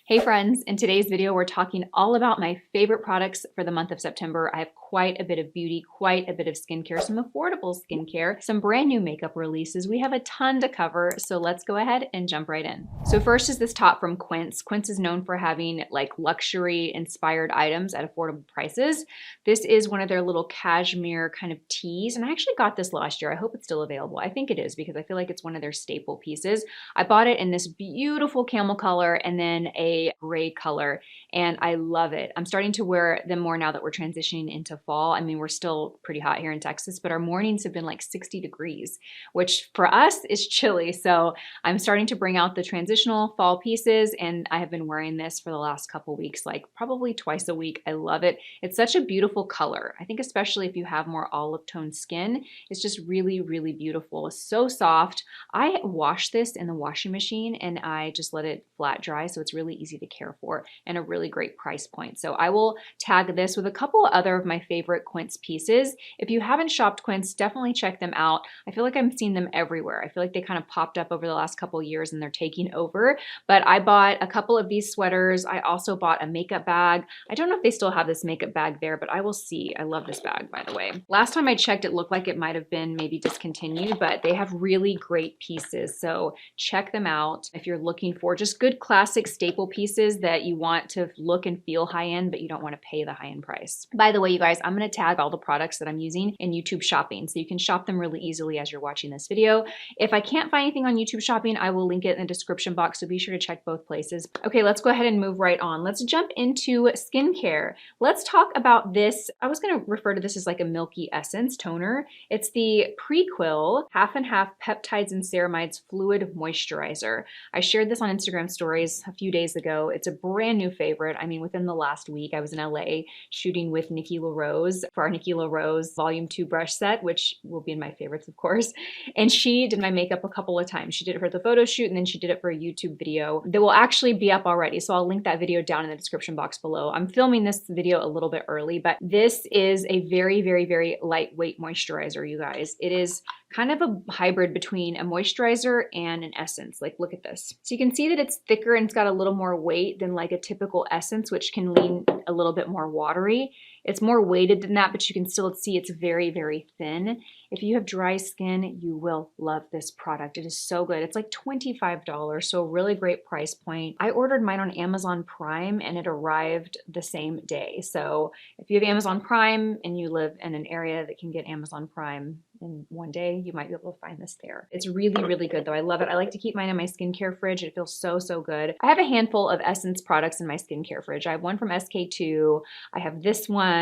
Hey friends, in today's video we're talking all about my favorite products for the month of September. I have quite a bit of beauty, quite a bit of skincare, some affordable skincare, some brand new makeup releases. We have a ton to cover, so let's go ahead and jump right in. So first is this top from Quince. Quince is known for having like luxury inspired items at affordable prices. This is one of their little cashmere kind of tees, and I actually got this last year. I hope it's still available. I think it is because I feel like it's one of their staple pieces. I bought it in this beautiful camel color and then a gray color, and I love it. I'm starting to wear them more now that we're transitioning into fall. I mean, we're still pretty hot here in Texas, but our mornings have been like 60 degrees, which for us is chilly. So I'm starting to bring out the transitional fall pieces, and I have been wearing this for the last couple weeks, like probably twice a week. I love it. It's such a beautiful color. I think especially if you have more olive tone skin, it's just really, really beautiful. It's so soft. I wash this in the washing machine and I just let it flat dry, so it's really easy to care for and a really great price point. So I will tag this with a couple other of my favorite Quince pieces. If you haven't shopped Quince, definitely check them out. I feel like I'm seeing them everywhere. I feel like they kind of popped up over the last couple of years and they're taking over. But I bought a couple of these sweaters. I also bought a makeup bag. I don't know if they still have this makeup bag there, but I will see. I love this bag, by the way. Last time I checked, it looked like it might have been maybe discontinued, but they have really great pieces. So check them out if you're looking for just good classic staple pieces that you want to look and feel high-end, but you don't want to pay the high-end price. By the way, you guys, I'm going to tag all the products that I'm using in YouTube Shopping, so you can shop them really easily as you're watching this video. If I can't find anything on YouTube Shopping, I will link it in the description box, so be sure to check both places. Okay, let's go ahead and move right on. Let's jump into skincare. Let's talk about this. I was going to refer to this as like a milky essence toner. It's the Prequel half and half peptides and ceramides fluid moisturizer. I shared this on Instagram stories a few days ago. It's a brand new favorite. I mean, within the last week, I was in LA shooting with Nikki LaRose for our Nikki LaRose Volume 2 brush set, which will be in my favorites, of course. And she did my makeup a couple of times. She did it for the photo shoot, and then she did it for a YouTube video that will actually be up already. So I'll link that video down in the description box below. I'm filming this video a little bit early, but this is a very, very, very lightweight moisturizer, you guys. It is kind of a hybrid between a moisturizer and an essence. Like, look at this. So you can see that it's thicker and it's got a little more weight than like a typical essence, which can lean a little bit more watery. It's more weighted than that, but you can still see it's very, very thin. If you have dry skin, you will love this product. It is so good. It's like $25, so a really great price point. I ordered mine on Amazon Prime and it arrived the same day. So if you have Amazon Prime and you live in an area that can get Amazon Prime in one day, you might be able to find this there. It's really, really good though. I love it. I like to keep mine in my skincare fridge. It feels so, so good. I have a handful of Essence products in my skincare fridge. I have one from SK2. I have this one.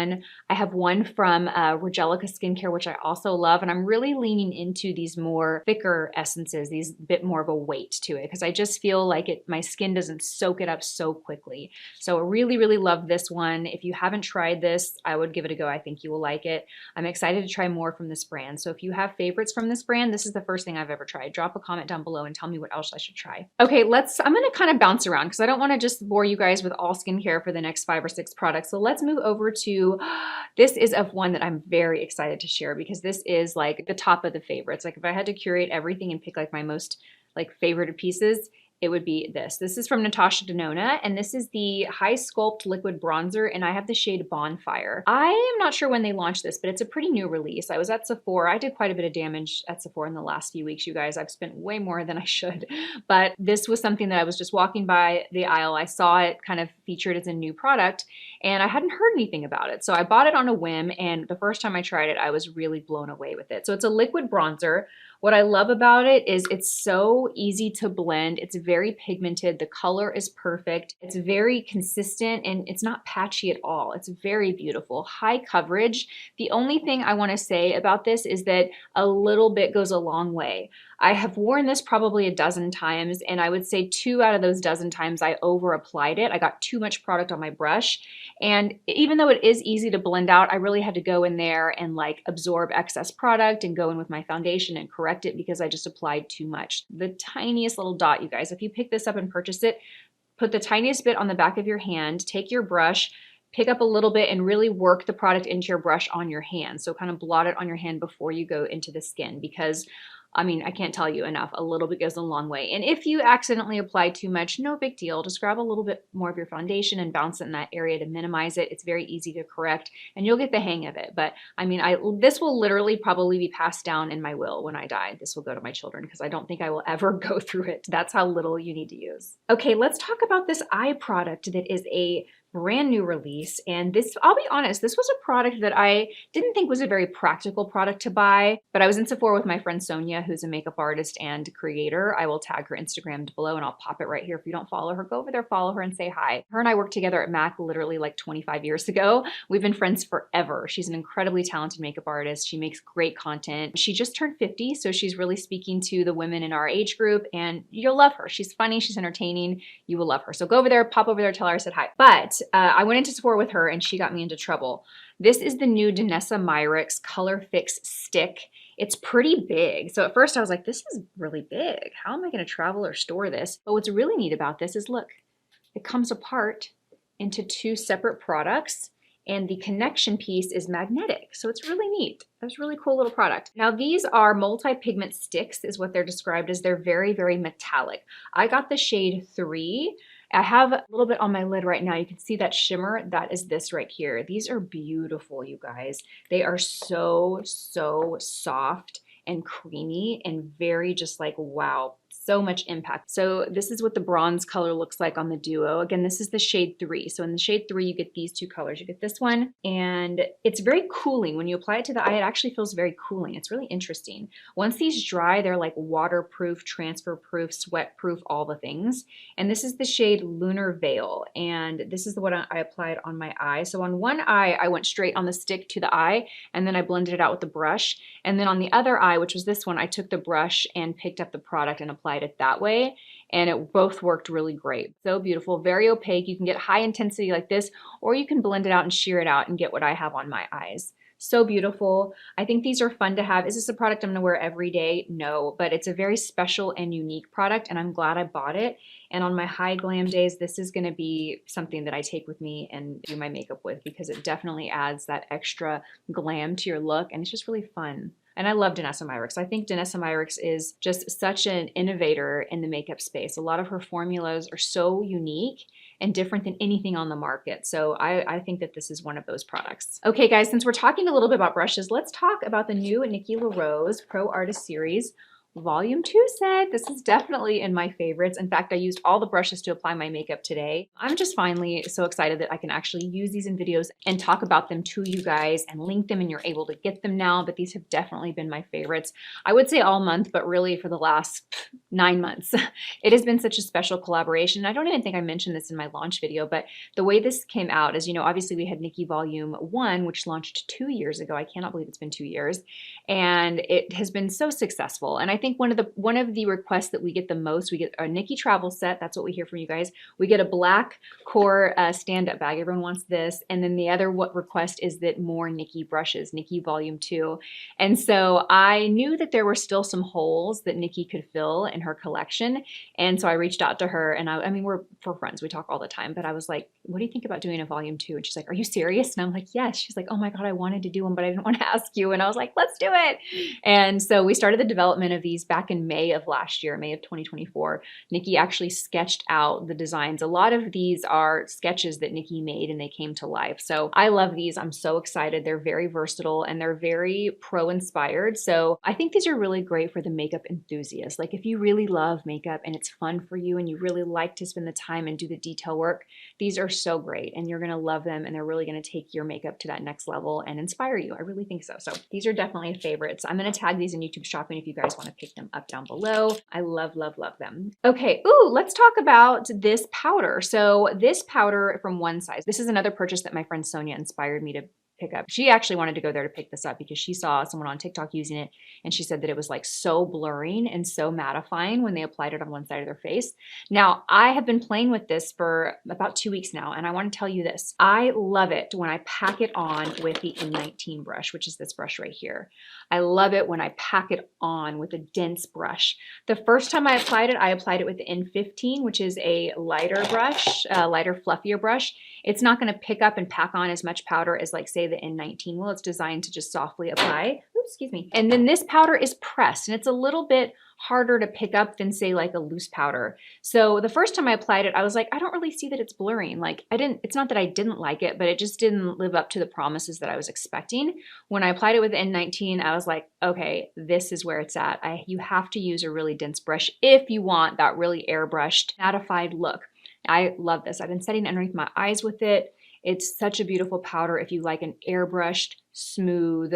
I have one from Regelica Skincare, which I also love. And I'm really leaning into these more thicker essences, these bit more of a weight to it, because I just feel like my skin doesn't soak it up so quickly. So I really, really love this one. If you haven't tried this, I would give it a go. I think you will like it. I'm excited to try more from this brand. So if you have favorites from this brand, this is the first thing I've ever tried. Drop a comment down below and tell me what else I should try. Okay, I'm gonna kind of bounce around because I don't wanna just bore you guys with all skincare for the next 5 or 6 products. So let's move over to, this is of one that I'm very excited to share because this is like the top of the favorites. Like if I had to curate everything and pick like my most like favorite pieces, it would be this. This is from Natasha Denona, and this is the Hy-Sculpt Liquid Bronzer, and I have the shade Bonfire. I am not sure when they launched this, but it's a pretty new release. I was at Sephora. I did quite a bit of damage at Sephora in the last few weeks, you guys. I've spent way more than I should, but this was something that I was just walking by the aisle. I saw it kind of featured as a new product, and I hadn't heard anything about it. So I bought it on a whim, and the first time I tried it, I was really blown away with it. So it's a liquid bronzer. What I love about it is it's so easy to blend. It's very pigmented. The color is perfect. It's very consistent and it's not patchy at all. It's very beautiful. High coverage. The only thing I want to say about this is that a little bit goes a long way. I have worn this probably a dozen times, and I would say 2 out of those dozen times I over applied it. I got too much product on my brush, and even though it is easy to blend out, I really had to go in there and like absorb excess product and go in with my foundation and correct it because I just applied too much. The tiniest little dot, you guys, if you pick this up and purchase it, put the tiniest bit on the back of your hand, take your brush, pick up a little bit and really work the product into your brush on your hand. So kind of blot it on your hand before you go into the skin, because I mean, I can't tell you enough. A little bit goes a long way. And if you accidentally apply too much, no big deal. Just grab a little bit more of your foundation and bounce it in that area to minimize it. It's very easy to correct and you'll get the hang of it. But I mean, this will literally probably be passed down in my will when I die. This will go to my children because I don't think I will ever go through it. That's how little you need to use. Okay, let's talk about this eye product that is a brand new release. And this, I'll be honest, this was a product that I didn't think was a very practical product to buy, but I was in Sephora with my friend Sonia, who's a makeup artist and creator. I will tag her Instagram below and I'll pop it right here. If you don't follow her, go over there, follow her and say hi. Her and I worked together at MAC literally like 25 years ago. We've been friends forever. She's an incredibly talented makeup artist. She makes great content. She just turned 50, so she's really speaking to the women in our age group and you'll love her. She's funny, she's entertaining, you will love her. So go over there, pop over there, tell her I said hi. But I went into Sephora with her and she got me into trouble. This is the new Danessa Myricks Color Fix Stick. It's pretty big. So at first I was like, this is really big. How am I gonna travel or store this? But what's really neat about this is look, it comes apart into two separate products and the connection piece is magnetic. So it's really neat. That's a really cool little product. Now these are multi-pigment sticks is what they're described as. They're very, very metallic. I got the shade 3. I have a little bit on my lid right now. You can see that shimmer. That is this right here. These are beautiful, you guys. They are so, so soft and creamy and very just like, wow, so much impact. So this is what the bronze color looks like on the duo. Again, this is the shade 3. So in the shade 3, you get these two colors. You get this one, and it's very cooling. When you apply it to the eye, it actually feels very cooling. It's really interesting. Once these dry, they're like waterproof, transfer proof, sweat proof, all the things. And this is the shade Lunar Veil. And this is the one I applied on my eye. So on one eye, I went straight on the stick to the eye, and then I blended it out with the brush. And then on the other eye, which was this one, I took the brush and picked up the product and applied it that way, and it both worked really great. So beautiful, very opaque. You can get high intensity like this, or you can blend it out and shear it out and get what I have on my eyes. So beautiful. I think these are fun to have. Is this a product I'm gonna wear every day? No, but it's a very special and unique product, and I'm glad I bought it. And on my high glam days, this is gonna be something that I take with me and do my makeup with because it definitely adds that extra glam to your look, and it's just really fun. And I love Danessa Myricks. I think Danessa Myricks is just such an innovator in the makeup space. A lot of her formulas are so unique and different than anything on the market. So I think that this is one of those products. Okay guys, since we're talking a little bit about brushes, let's talk about the new Nikki LaRose Pro Artist Series Volume 2 set. This is definitely in my favorites. In fact, I used all the brushes to apply my makeup today. I'm just finally so excited that I can actually use these in videos and talk about them to you guys and link them, and you're able to get them now, but these have definitely been my favorites. I would say all month, but really for the last 9 months. It has been such a special collaboration. I don't even think I mentioned this in my launch video, but the way this came out is, you know, obviously we had Nikki Volume 1, which launched 2 years ago. I cannot believe it's been 2 years. And it has been so successful. And I think one of the requests that we get the most, we get a Nikki travel set. That's what we hear from you guys. We get a black core stand-up bag. Everyone wants this. And then the other request is that more Nikki brushes, Nikki Volume 2. And so I knew that there were still some holes that Nikki could fill in her collection. And so I reached out to her, and I mean, we're friends. We talk all the time, but I was like, what do you think about doing a Volume 2? And she's like, are you serious? And I'm like, yes. She's like, oh my God, I wanted to do one, but I didn't want to ask you. And I was like, let's do it. And so we started the development of these back in May of last year, May of 2024. Nikki actually sketched out the designs. A lot of these are sketches that Nikki made and they came to life. So I love these. I'm so excited. They're very versatile and they're very pro inspired. So I think these are really great for the makeup enthusiast. Like if you really love makeup and it's fun for you and you really like to spend the time and do the detail work, these are so great and you're going to love them, and they're really going to take your makeup to that next level and inspire you. I really think so. So these are definitely favorites. I'm going to tag these in YouTube shopping if you guys want to pick them up down below. I love, love, love them. Okay. Ooh, let's talk about this powder. So this powder from One Size, this is another purchase that my friend Sonia inspired me to pick up. She actually wanted to go there to pick this up because she saw someone on TikTok using it, and she said that it was like so blurring and so mattifying when they applied it on one side of their face. Now, I have been playing with this for about 2 weeks now, and I want to tell you this. I love it when I pack it on with the N19 brush, which is this brush right here. I love it when I pack it on with a dense brush. The first time I applied it with the N15, which is a lighter brush, lighter, fluffier brush. It's not going to pick up and pack on as much powder as, like, say, the N19 will. It's designed to just softly apply. Ooh, excuse me. And then this powder is pressed, and it's a little bit harder to pick up than say like a loose powder. So the first time I applied it, I was like, I don't really see that it's blurring. Like it's not that I didn't like it, but it just didn't live up to the promises that I was expecting. When I applied it with N19, I was like, okay, this is where it's at. You have to use a really dense brush if you want that really airbrushed, mattified look. I love this. I've been setting underneath my eyes with it. It's such a beautiful powder if you like an airbrushed, smooth,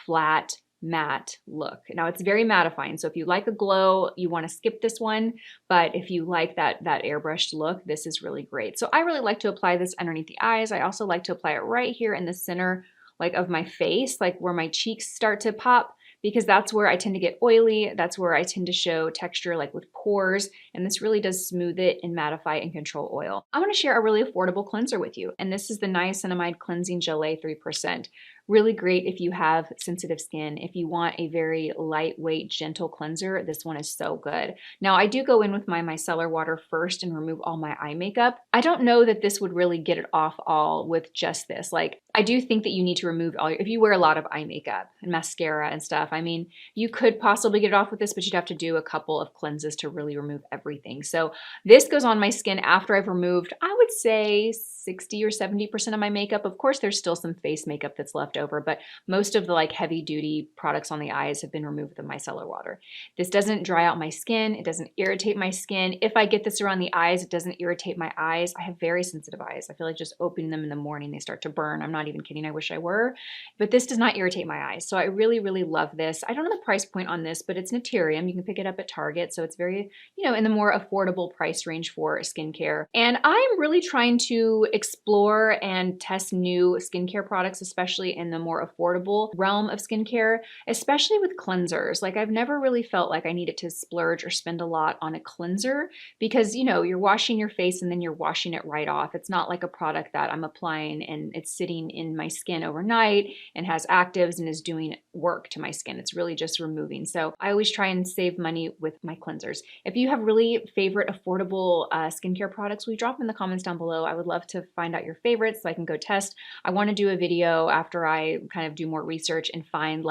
flat, matte look. Now it's very mattifying, so if you like a glow, you want to skip this one, but if you like that airbrushed look, this is really great. So I really like to apply this underneath the eyes. I also like to apply it right here in the center like of my face, like where my cheeks start to pop, because that's where I tend to get oily. That's where I tend to show texture like with pores, and this really does smooth it and mattify and control oil. I want to share a really affordable cleanser with you, and this is the Niacinamide Cleansing Gelée 3%. Really great if you have sensitive skin. If you want a very lightweight, gentle cleanser, this one is so good. Now, I do go in with my micellar water first and remove all my eye makeup. I don't know that this would really get it off all with just this. Like, I do think that you need to remove if you wear a lot of eye makeup and mascara and stuff, I mean, you could possibly get it off with this, but you'd have to do a couple of cleanses to really remove everything. So this goes on my skin after I've removed, I would say 60 or 70% of my makeup. Of course, there's still some face makeup that's left over, but most of the like heavy duty products on the eyes have been removed with the micellar water. This doesn't dry out my skin. It doesn't irritate my skin. If I get this around the eyes, it doesn't irritate my eyes. I have very sensitive eyes. I feel like just opening them in the morning, they start to burn. I'm not even kidding. I wish I were, but this does not irritate my eyes. So I really, really love this. I don't know the price point on this, but it's Naturium. You can pick it up at Target. So it's very, in the more affordable price range for skincare. And I'm really trying to explore and test new skincare products, especially in the more affordable realm of skincare, especially with cleansers. Like I've never really felt like I needed to splurge or spend a lot on a cleanser because, you're washing your face and then you're washing it right off. It's not like a product that I'm applying and it's sitting in my skin overnight and has actives and is doing work to my skin. It's really just removing. So I always try and save money with my cleansers. If you have really favorite affordable skincare products, will you drop them in the comments down below? I would love to find out your favorites so I can go test. I want to do a video after I kind of do more research and find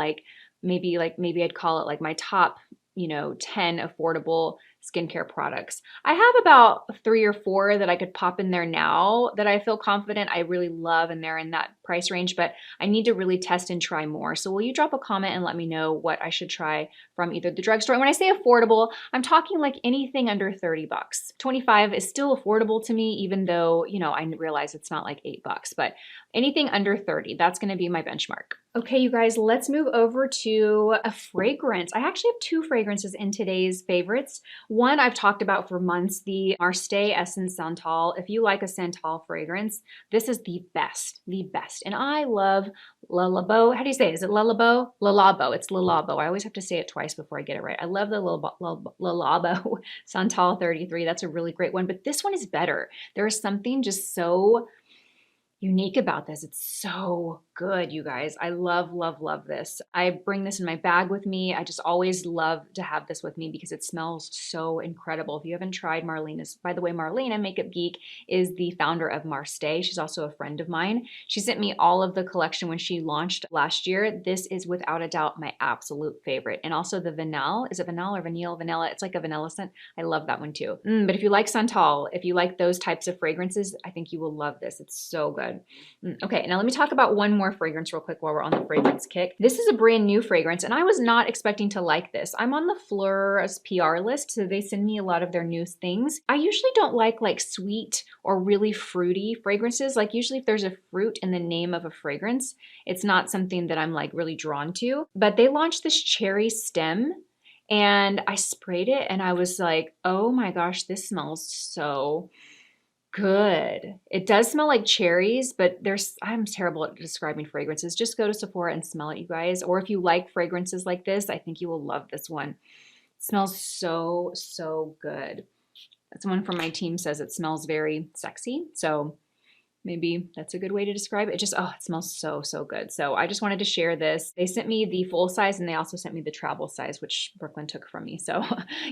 maybe I'd call it like my top 10 affordable skincare products. I have about 3 or 4 that I could pop in there now that I feel confident I really love, and they're in that price range, but I need to really test and try more. So will you drop a comment and let me know what I should try from either the drugstore? And when I say affordable, I'm talking like anything under 30 bucks. 25 is still affordable to me, even though, I realize it's not like $8, but anything under 30, that's going to be my benchmark. Okay, you guys, let's move over to a fragrance. I actually have 2 fragrances in today's favorites. One I've talked about for months, the Marseille Essence Santal. If you like a Santal fragrance, this is the best, the best. And I love Le Labo. How do you say it? Is it Le Labo? Le Labo. It's Le Labo. I always have to say it twice before I get it right. I love the Le Labo Santal 33. That's a really great one, but this one is better. There is something just so unique about this. It's so good, you guys. I love, love, love this. I bring this in my bag with me. I just always love to have this with me because it smells so incredible. If you haven't tried Marlena's, by the way, Marlena, Makeup Geek, is the founder of Marseille. She's also a friend of mine. She sent me all of the collection when she launched last year. This is without a doubt my absolute favorite. And also the Vanille. Is it Vanille or Vanille? Vanilla. It's like a vanilla scent. I love that one too. But if you like Santal, if you like those types of fragrances, I think you will love this. It's so good. Okay, now let me talk about one more fragrance real quick while we're on the fragrance kick. This is a brand new fragrance, and I was not expecting to like this. I'm on the Fleur's PR list, so they send me a lot of their new things. I usually don't like sweet or really fruity fragrances. Like usually if there's a fruit in the name of a fragrance, it's not something that I'm like really drawn to. But they launched this cherry stem, and I sprayed it, and I was like, oh my gosh, this smells so good. It does smell like cherries, but I'm terrible at describing fragrances. Just go to Sephora and smell it, you guys. Or if you like fragrances like this, I think you will love this one. It smells so, so good. Someone from my team says it smells very sexy. So Maybe that's a good way to describe it. It just, oh, it smells so, so good. So I just wanted to share this. They sent me the full size and they also sent me the travel size, which Brooklyn took from me. So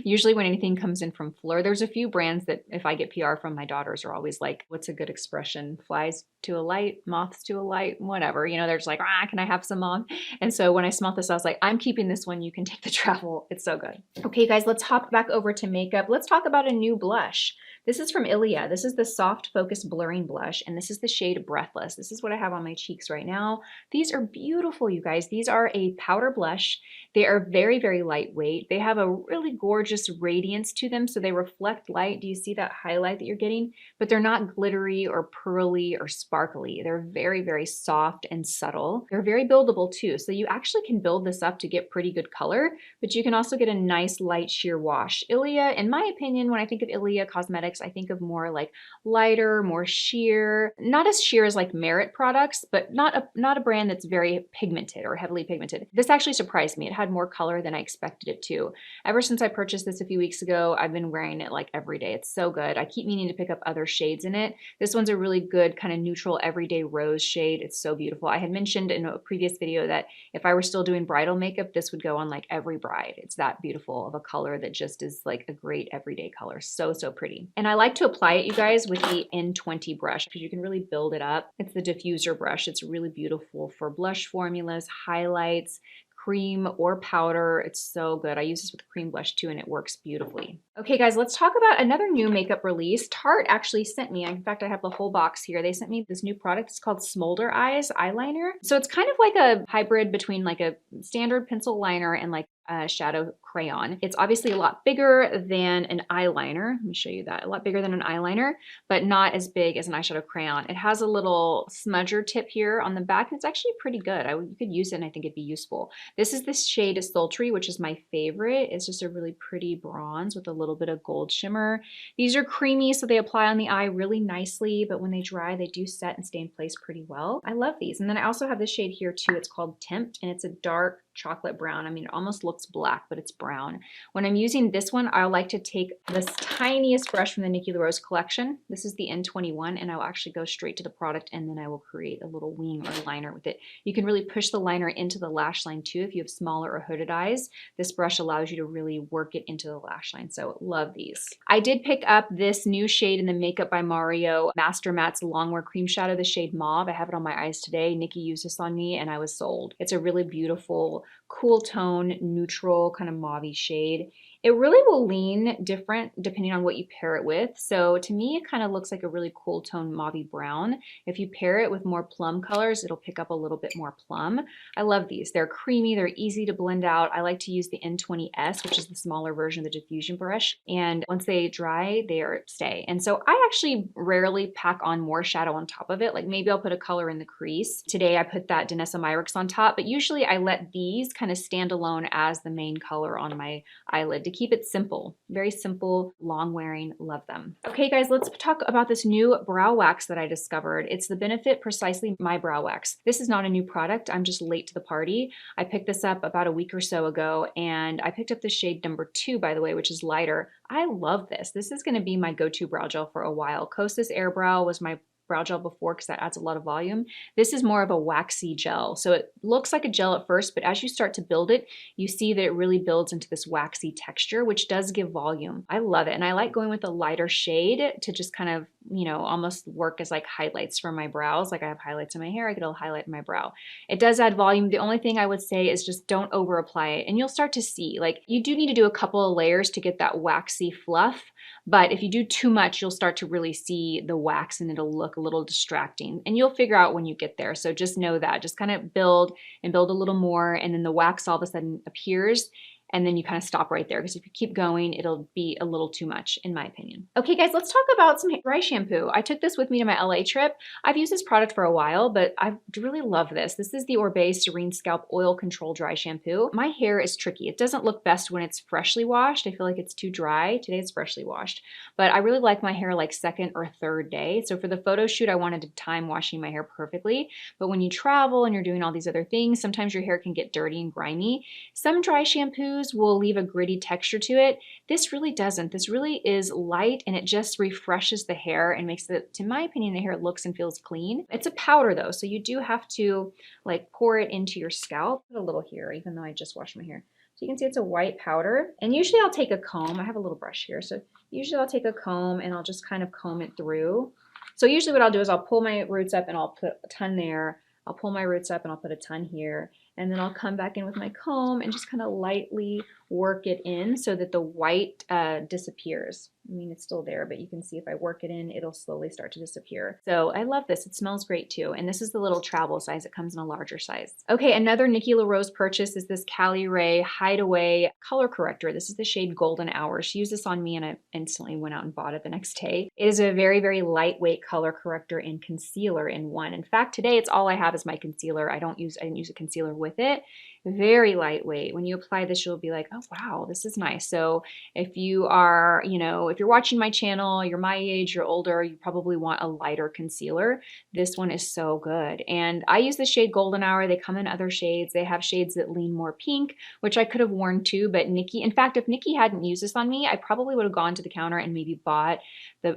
usually when anything comes in from Fleur, there's a few brands that if I get PR from, my daughters are always like, what's a good expression? Flies to a light, moths to a light, whatever. You know, they're just like, ah, can I have some on? And so when I smelled this, I was like, I'm keeping this one. You can take the travel. It's so good. Okay, guys, let's hop back over to makeup. Let's talk about a new blush. This is from Ilia. This is the Soft Focus Blurring Blush, and this is the shade Breathless. This is what I have on my cheeks right now. These are beautiful, you guys. These are a powder blush. They are very, very lightweight. They have a really gorgeous radiance to them, so they reflect light. Do you see that highlight that you're getting? But they're not glittery or pearly or sparkly. They're very, very soft and subtle. They're very buildable too, so you actually can build this up to get pretty good color, but you can also get a nice light sheer wash. Ilia, in my opinion, when I think of Ilia Cosmetics, I think of more like lighter, more sheer, not as sheer as like Merit products, but not a brand that's very pigmented or heavily pigmented. This actually surprised me. It had more color than I expected it to. Ever since I purchased this a few weeks ago, I've been wearing it like every day. It's so good. I keep meaning to pick up other shades in it. This one's a really good kind of neutral everyday rose shade. It's so beautiful. I had mentioned in a previous video that if I were still doing bridal makeup, this would go on like every bride. It's that beautiful of a color that just is like a great everyday color. So, so pretty. And I like to apply it, you guys, with the N20 brush because you can really build it up. It's the diffuser brush. It's really beautiful for blush formulas, highlights, cream or powder. It's so good. I use this with cream blush too, and it works beautifully. Okay, guys, let's talk about another new makeup release. Tarte actually sent me, in fact, I have the whole box here. They sent me this new product. It's called Smolder Eyes Eyeliner. So it's kind of like a hybrid between like a standard pencil liner and like a shadow crayon. It's obviously a lot bigger than an eyeliner. Let me show you that. A lot bigger than an eyeliner, but not as big as an eyeshadow crayon. It has a little smudger tip here on the back, and it's actually pretty good. You could use it, and I think it'd be useful. This is the shade Sultry, which is my favorite. It's just a really pretty bronze with a little bit of gold shimmer. These are creamy, so they apply on the eye really nicely, but when they dry, they do set and stay in place pretty well. I love these. And then I also have this shade here too. It's called Tempt, and it's a dark chocolate brown. I mean, it almost looks black, but it's brown. When I'm using this one, I like to take this tiniest brush from the Nikki Rose collection. This is the N21, and I'll actually go straight to the product, and then I will create a little wing or liner with it. You can really push the liner into the lash line too if you have smaller or hooded eyes. This brush allows you to really work it into the lash line, so love these. I did pick up this new shade in the Makeup by Mario Master Matte's Longwear Cream Shadow, the shade Mauve. I have it on my eyes today. Nikki used this on me, and I was sold. It's a really beautiful, cool tone, neutral kind of mauve-y shade. It really will lean different depending on what you pair it with. So to me, it kind of looks like a really cool tone mauve brown. If you pair it with more plum colors, it'll pick up a little bit more plum. I love these. They're creamy. They're easy to blend out. I like to use the N20S, which is the smaller version of the diffusion brush. And once they dry, they stay. And so I actually rarely pack on more shadow on top of it. Like maybe I'll put a color in the crease. Today I put that Danessa Myricks on top, but usually I let these kind of stand alone as the main color on my eyelid to keep it simple. Very simple, long wearing, love them. Okay guys, let's talk about this new brow wax that I discovered. It's the Benefit Precisely My Brow Wax. This is not a new product. I'm just late to the party. I picked this up about a week or so ago, and I picked up the shade number 2, by the way, which is lighter. I love this. This is going to be my go-to brow gel for a while. Kosas Air Brow was my brow gel before because that adds a lot of volume. This is more of a waxy gel. So it looks like a gel at first, but as you start to build it, you see that it really builds into this waxy texture, which does give volume. I love it. And I like going with a lighter shade to just kind of, you know, almost work as like highlights for my brows. Like I have highlights in my hair, I get a highlight in my brow. It does add volume. The only thing I would say is just don't over apply it. And you'll start to see, like you do need to do a couple of layers to get that waxy fluff. But if you do too much, you'll start to really see the wax and it'll look a little distracting, and you'll figure out when you get there. So just know that, just kind of build and build a little more, and then the wax all of a sudden appears, and then you kind of stop right there, because if you keep going, it'll be a little too much, in my opinion. Okay guys, let's talk about some dry shampoo. I took this with me to my LA trip. I've used this product for a while, but I really love this. This is the Oribe Serene Scalp Oil Control Dry Shampoo. My hair is tricky. It doesn't look best when it's freshly washed. I feel like it's too dry. Today it's freshly washed, but I really like my hair like second or third day. So for the photo shoot, I wanted to time washing my hair perfectly. But when you travel and you're doing all these other things, sometimes your hair can get dirty and grimy. Some dry shampoos use will leave a gritty texture to it. This really doesn't. This really is light and it just refreshes the hair and makes it, in my opinion, the hair looks and feels clean. It's a powder though, so you do have to like pour it into your scalp. Put a little here, even though I just washed my hair. So you can see it's a white powder. And usually I'll take a comb. I have a little brush here. So usually I'll take a comb and I'll just kind of comb it through. So usually what I'll do is I'll pull my roots up and I'll put a ton there. I'll pull my roots up and I'll put a ton here. And then I'll come back in with my comb and just kind of lightly work it in so that the white disappears. I mean, it's still there, but you can see if I work it in, it'll slowly start to disappear. So I love this. It smells great too. And this is the little travel size. It comes in a larger size. Okay, another Nikki LaRose purchase is this Caliray Hideaway Color Corrector. This is the shade Golden Hour. She used this on me and I instantly went out and bought it the next day. It is a very, very lightweight color corrector and concealer in one. In fact, today it's all I have is my concealer. I didn't use a concealer with it. Very lightweight. When you apply this, you'll be like, oh wow, this is nice. So if you are, you know, if you're watching my channel, you're my age, you're older, you probably want a lighter concealer. This one is so good. And I use the shade Golden Hour. They come in other shades. They have shades that lean more pink, which I could have worn too, but Nikki, in fact, if Nikki hadn't used this on me, I probably would have gone to the counter and maybe bought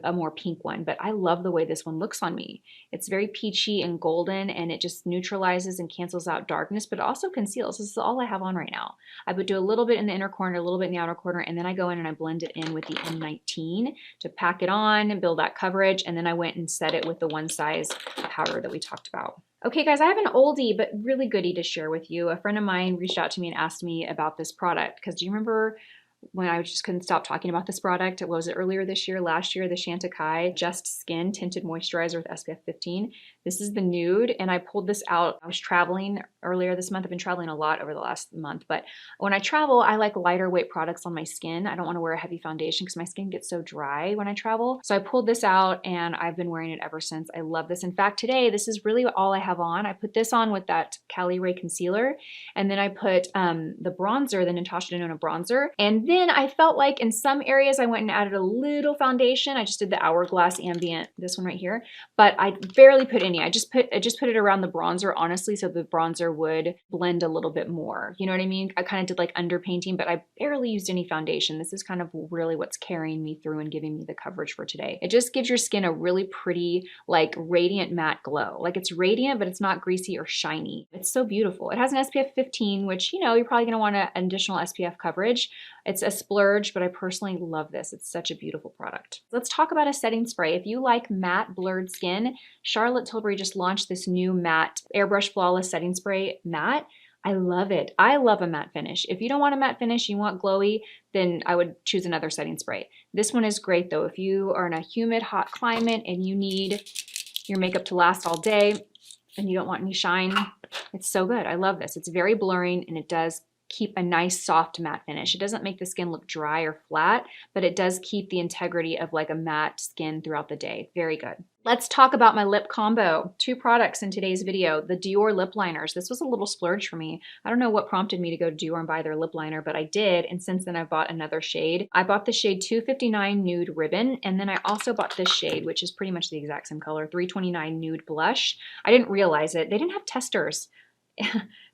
a more pink one, but I love the way this one looks on me. It's very peachy and golden and it just neutralizes and cancels out darkness, but also conceals. This is all I have on right now. I would do a little bit in the inner corner, a little bit in the outer corner, and then I go in and I blend it in with the N19 to pack it on and build that coverage, and then I went and set it with the one size powder that we talked about. Okay guys, I have an oldie but really goodie to share with you. A friend of mine reached out to me and asked me about this product because do you remember when I just couldn't stop talking about this product? What was it, earlier this year, last year, the Chantecaille Just Skin Tinted Moisturizer with SPF 15. This is the nude, and I pulled this out. I was traveling earlier this month. I've been traveling a lot over the last month, but when I travel, I like lighter weight products on my skin. I don't want to wear a heavy foundation because my skin gets so dry when I travel. So I pulled this out and I've been wearing it ever since. I love this. In fact, today, this is really all I have on. I put this on with that Caliray concealer, and then I put the bronzer, the Natasha Denona bronzer, and then I felt like in some areas I went and added a little foundation. I just did the Hourglass Ambient, this one right here, but I barely put any. I just put it around the bronzer, honestly, so the bronzer would blend a little bit more. You know what I mean? I kind of did like underpainting, but I barely used any foundation. This is kind of really what's carrying me through and giving me the coverage for today. It just gives your skin a really pretty, like radiant matte glow. Like it's radiant, but it's not greasy or shiny. It's so beautiful. It has an SPF 15, which, you know, you're probably gonna want an additional SPF coverage. It's a splurge, but I personally love this. It's such a beautiful product. Let's talk about a setting spray. If you like matte blurred skin, Charlotte Tilbury just launched this new matte Airbrush Flawless Setting Spray matte. I love it. I love a matte finish. If you don't want a matte finish, you want glowy, then I would choose another setting spray. This one is great though. If you are in a humid, hot climate and you need your makeup to last all day and you don't want any shine, it's so good. I love this. It's very blurring and it does keep a nice soft matte finish. It doesn't make the skin look dry or flat, but it does keep the integrity of like a matte skin throughout the day. Very good. Let's talk about my lip combo. 2 products in today's video. The Dior lip liners. This was a little splurge for me. I don't know what prompted me to go to Dior and buy their lip liner, but I did, and since then I bought another shade. I bought the shade 259 Nude Ribbon, and then I also bought this shade, which is pretty much the exact same color, 329 Nude Blush. I didn't realize it. They didn't have testers.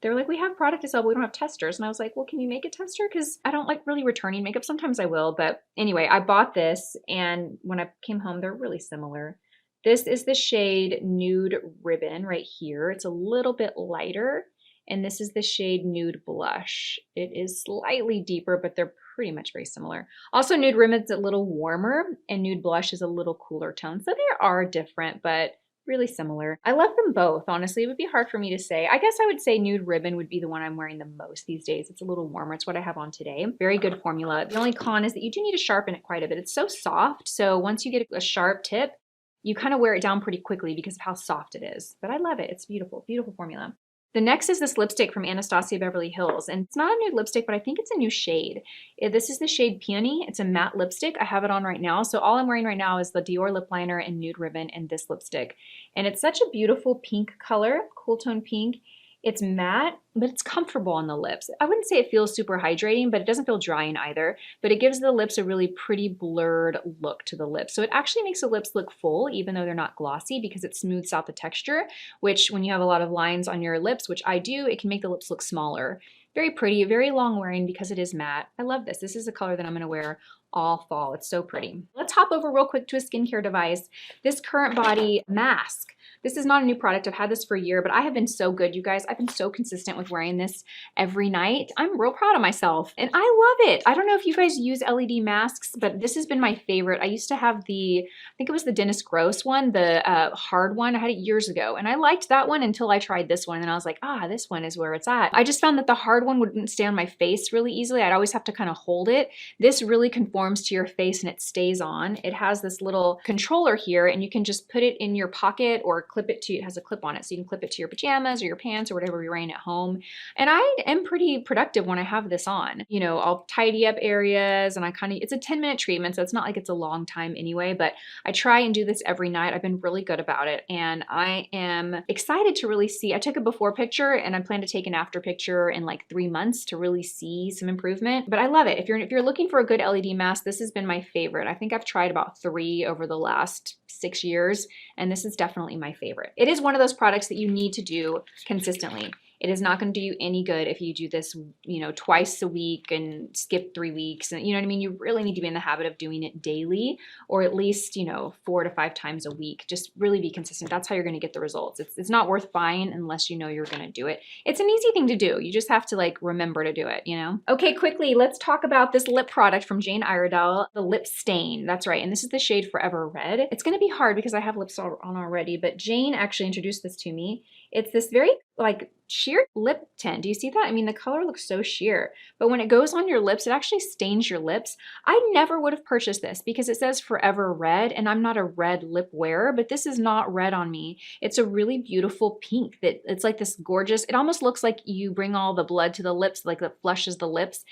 They were like, we have product to sell, but we don't have testers. And I was like, well, can you make a tester? Because I don't like really returning makeup. Sometimes I will. But anyway, I bought this. And when I came home, they're really similar. This is the shade Nude Ribbon right here. It's a little bit lighter. And this is the shade Nude Blush. It is slightly deeper, but they're pretty much very similar. Also, Nude Ribbon's a little warmer and Nude Blush is a little cooler tone. So they are different, but really similar. I love them both, honestly. It would be hard for me to say. I guess I would say Nude Ribbon would be the one I'm wearing the most these days. It's a little warmer. It's what I have on today. Very good formula. The only con is that you do need to sharpen it quite a bit. It's so soft. So once you get a sharp tip, you kind of wear it down pretty quickly because of how soft it is. But I love it. It's beautiful, beautiful formula. The next is this lipstick from Anastasia Beverly Hills, and it's not a nude lipstick, but I think it's a new shade. This is the shade Peony. It's a matte lipstick. I have it on right now. So all I'm wearing right now is the Dior lip liner and Nude Ribbon and this lipstick. And it's such a beautiful pink color, cool tone pink. It's matte, but it's comfortable on the lips. I wouldn't say it feels super hydrating, but it doesn't feel drying either. But it gives the lips a really pretty blurred look to the lips. So it actually makes the lips look full, even though they're not glossy, because it smooths out the texture, which when you have a lot of lines on your lips, which I do, it can make the lips look smaller. Very pretty, very long wearing because it is matte. I love this. This is a color that I'm gonna wear all fall. It's so pretty. Let's hop over real quick to a skincare device. This CurrentBody mask. This is not a new product. I've had this for a year, but I have been so good, you guys. I've been so consistent with wearing this every night. I'm real proud of myself and I love it. I don't know if you guys use LED masks, but this has been my favorite. I used to have I think it was the Dennis Gross one, the hard one. I had it years ago and I liked that one until I tried this one and I was like, this one is where it's at. I just found that the hard one wouldn't stay on my face really easily. I'd always have to kind of hold it. This really conforms to your face and it stays on. It has this little controller here and you can just put it in your pocket or clip it to, it has a clip on it. So you can clip it to your pajamas or your pants or whatever you're wearing at home. And I am pretty productive when I have this on. You know, I'll tidy up areas and it's a 10-minute treatment. So it's not like it's a long time anyway, but I try and do this every night. I've been really good about it. And I am excited to really see, I took a before picture and I plan to take an after picture in like 3 months to really see some improvement. But I love it. If you're looking for a good LED mask, this has been my favorite. I think I've tried about 3 over the last 6 years, and this is definitely my favorite. It is one of those products that you need to do consistently. It is not going to do you any good if you do this, you know, twice a week and skip 3 weeks. And you know what I mean? You really need to be in the habit of doing it daily or at least, you know, 4 to 5 times a week. Just really be consistent. That's how you're going to get the results. It's not worth buying unless you know you're going to do it. It's an easy thing to do. You just have to like remember to do it, you know? Okay, quickly, let's talk about this lip product from Jane Iredale, the Lip Stain. That's right. And this is the shade Forever Red. It's going to be hard because I have lips on already, but Jane actually introduced this to me. It's this very like sheer lip tint. Do you see that? I mean, the color looks so sheer, but when it goes on your lips, it actually stains your lips. I never would have purchased this because it says Forever Red and I'm not a red lip wearer, but this is not red on me. It's a really beautiful pink that it's like this gorgeous, it almost looks like you bring all the blood to the lips, like it flushes the lips.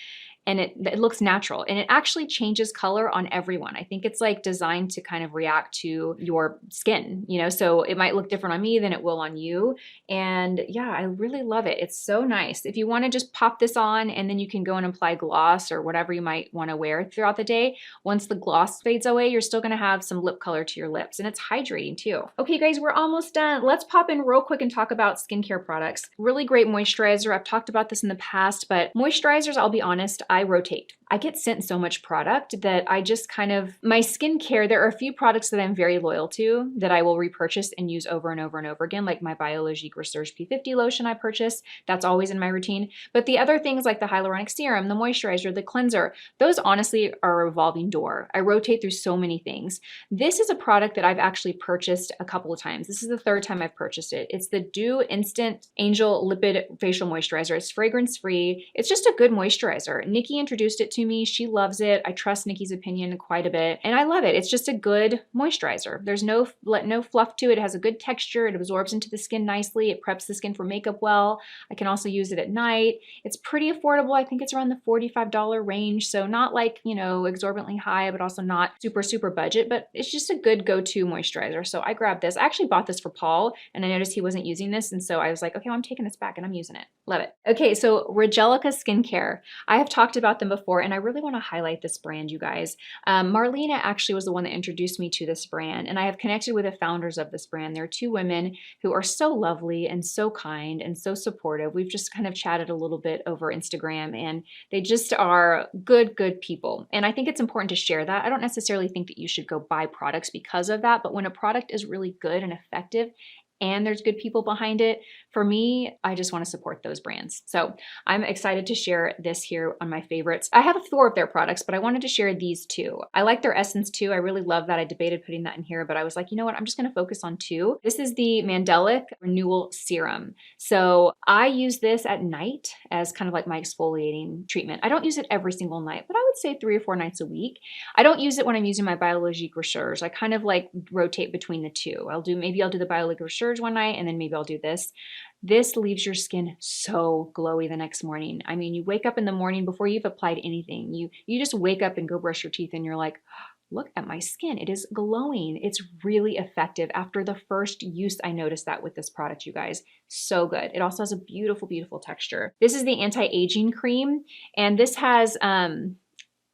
And it looks natural and it actually changes color on everyone. I think it's like designed to kind of react to your skin, you know, so it might look different on me than it will on you. And yeah, I really love it. It's so nice. If you want to just pop this on and then you can go and apply gloss or whatever you might want to wear throughout the day. Once the gloss fades away, you're still going to have some lip color to your lips and it's hydrating too. Okay guys, we're almost done. Let's pop in real quick and talk about skincare products. Really great moisturizer. I've talked about this in the past, but moisturizers, I'll be honest, I rotate. I get sent so much product that I just kind of, my skincare, there are a few products that I'm very loyal to that I will repurchase and use over and over and over again, like my Biologique Resurge P50 lotion I purchase. That's always in my routine. But the other things like the hyaluronic serum, the moisturizer, the cleanser, those honestly are a revolving door. I rotate through so many things. This is a product that I've actually purchased a couple of times. This is the 3rd time I've purchased it. It's the Dieux Instant Angel Lipid Facial Moisturizer. It's fragrance free. It's just a good moisturizer. Nikki introduced it to me. She loves it. I trust Nikki's opinion quite a bit and I love it. It's just a good moisturizer. There's no fluff to it. It has a good texture. It absorbs into the skin nicely. It preps the skin for makeup well. I can also use it at night. It's pretty affordable. I think it's around the $45 range. So not like, you know, exorbitantly high, but also not super, super budget, but it's just a good go-to moisturizer. So I grabbed this. I actually bought this for Paul and I noticed he wasn't using this. And so I was like, okay, well, I'm taking this back and I'm using it. Love it. Okay. So Regelica Skincare. I have talked about them before and I really want to highlight this brand, you guys. Marlena actually was the one that introduced me to this brand and I have connected with the founders of this brand. They're 2 women who are so lovely and so kind and so supportive. We've just kind of chatted a little bit over Instagram and they just are good, good people. And I think it's important to share that. I don't necessarily think that you should go buy products because of that, but when a product is really good and effective and there's good people behind it, for me, I just want to support those brands. So I'm excited to share this here on my favorites. I have 4 of their products, but I wanted to share these 2. I like their essence too. I really love that. I debated putting that in here, but I was like, you know what? I'm just going to focus on 2. This is the Mandelic Renewal Serum. So I use this at night as kind of like my exfoliating treatment. I don't use it every single night, but I would say 3 or 4 nights a week. I don't use it when I'm using my Biologique Resurge. I kind of like rotate between the 2. Maybe I'll do the Biologique Resurge one night and then maybe I'll do this. This leaves your skin so glowy the next morning. I mean, you wake up in the morning before you've applied anything. You just wake up and go brush your teeth and you're like, look at my skin. It is glowing. It's really effective. After the first use, I noticed that with this product, you guys. So good. It also has a beautiful, beautiful texture. This is the anti-aging cream. And this has,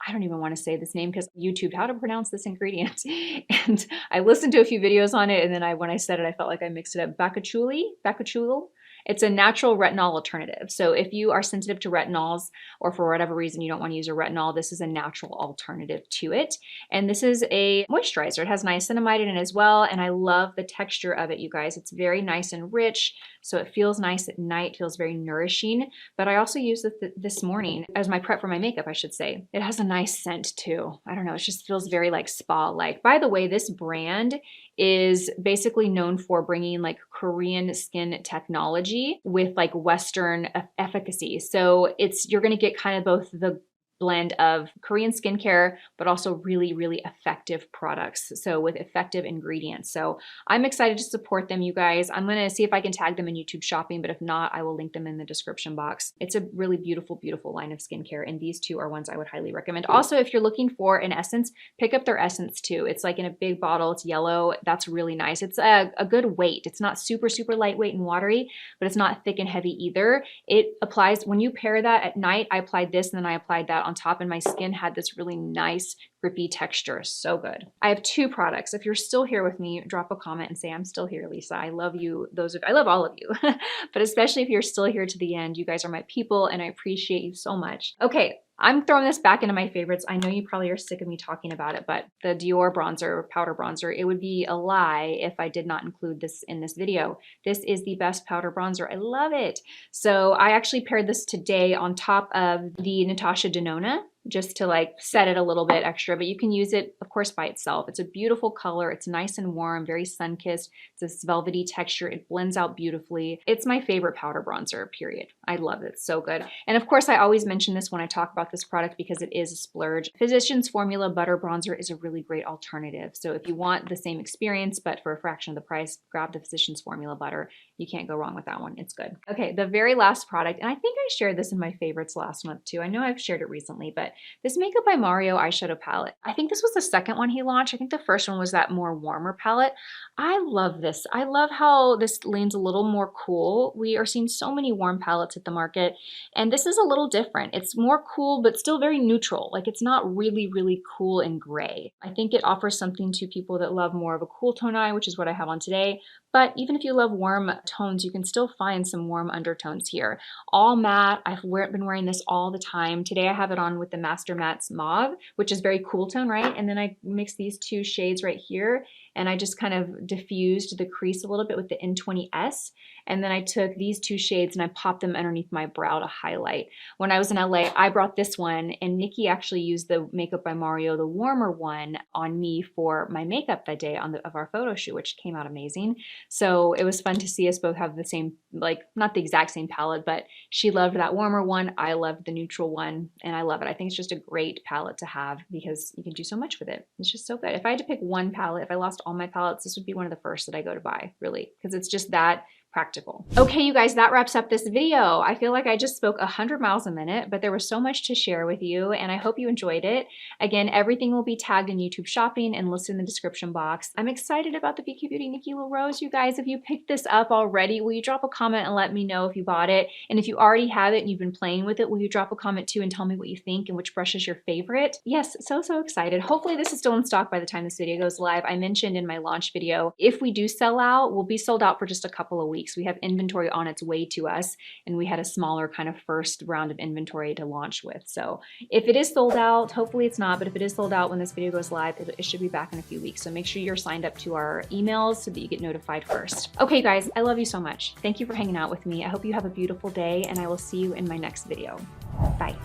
I don't even want to say this name because YouTube, how to pronounce this ingredient. And I listened to a few videos on it. And then when I said it, I felt like I mixed it up. Bakuchiol. It's a natural retinol alternative. So if you are sensitive to retinols or for whatever reason you don't want to use a retinol, this is a natural alternative to it. And this is a moisturizer. It has niacinamide in it as well. And I love the texture of it, you guys. It's very nice and rich. So it feels nice at night, feels very nourishing. But I also used it this morning as my prep for my makeup, I should say. It has a nice scent too. I don't know, it just feels very like spa-like. By the way, this brand is basically known for bringing like Korean skin technology with like Western efficacy. So you're gonna get kind of both the blend of Korean skincare, but also really, really effective products. So with effective ingredients. So I'm excited to support them, you guys. I'm going to see if I can tag them in YouTube shopping, but if not, I will link them in the description box. It's a really beautiful, beautiful line of skincare. And these two are ones I would highly recommend. Also, if you're looking for an essence, pick up their essence too. It's like in a big bottle. It's yellow. That's really nice. It's a good weight. It's not super, super lightweight and watery, but it's not thick and heavy either. It applies, when you pair that at night, I applied this and then I applied that on top, and my skin had this really nice grippy texture. So good. I have two products. If you're still here with me, drop a comment and say, I'm still here, Lisa. I love you. I love all of you, but especially if you're still here to the end, you guys are my people and I appreciate you so much. Okay. I'm throwing this back into my favorites. I know you probably are sick of me talking about it, but the Dior Bronzer, powder bronzer, it would be a lie if I did not include this in this video. This is the best powder bronzer. I love it. So I actually paired this today on top of the Natasha Denona, just to like set it a little bit extra, but you can use it, of course, by itself. It's a beautiful color. It's nice and warm, very sun-kissed. It's this velvety texture. It blends out beautifully. It's my favorite powder bronzer, period. I love it. It's so good. And of course, I always mention this when I talk about this product because it is a splurge. Physicians Formula Butter Bronzer is a really great alternative. So if you want the same experience, but for a fraction of the price, grab the Physicians Formula Butter. You can't go wrong with that one. It's good. Okay, the very last product, and I think I shared this in my favorites last month too. I know I've shared it recently, but this Makeup by Mario eyeshadow palette. I think this was the second one he launched. I think the first one was that more warmer palette. I love this. I love how this leans a little more cool. We are seeing so many warm palettes at the market, and this is a little different. It's more cool, but still very neutral. Like it's not really, really cool and gray. I think it offers something to people that love more of a cool tone eye, which is what I have on today. But even if you love warm tones, you can still find some warm undertones here. All matte. I've been wearing this all the time. Today I have it on with the Master Matte's Mauve, which is very cool tone, right? And then I mixed these two shades right here, and I just kind of diffused the crease a little bit with the N20S. And then I took these two shades and I popped them underneath my brow to highlight. When I was in LA, I brought this one, and Nikki actually used the Makeup by Mario, the warmer one, on me for my makeup that day of our photo shoot, which came out amazing. So it was fun to see us both have the same, like not the exact same palette, but she loved that warmer one. I loved the neutral one, and I love it. I think it's just a great palette to have because you can do so much with it. It's just so good. If I had to pick one palette, if I lost all my palettes, this would be one of the first that I go to buy, really, because it's just that practical. Okay, you guys, that wraps up this video. I feel like I just spoke 100 miles a minute, but there was so much to share with you, and I hope you enjoyed it. Again, everything will be tagged in YouTube shopping and listed in the description box. I'm excited about the BK Beauty Nikki Lil Rose, you guys. If you picked this up already, will you drop a comment and let me know if you bought it? And if you already have it and you've been playing with it, will you drop a comment too and tell me what you think and which brush is your favorite? Yes, so excited. Hopefully this is still in stock by the time this video goes live. I mentioned in my launch video, if we do sell out, we'll be sold out for just a couple of weeks. We have inventory on its way to us, and we had a smaller kind of first round of inventory to launch with. So if it is sold out, hopefully it's not, but if it is sold out when this video goes live, it should be back in a few weeks. So make sure you're signed up to our emails so that you get notified first. Okay, guys, I love you so much. Thank you for hanging out with me. I hope you have a beautiful day, and I will see you in my next video. Bye.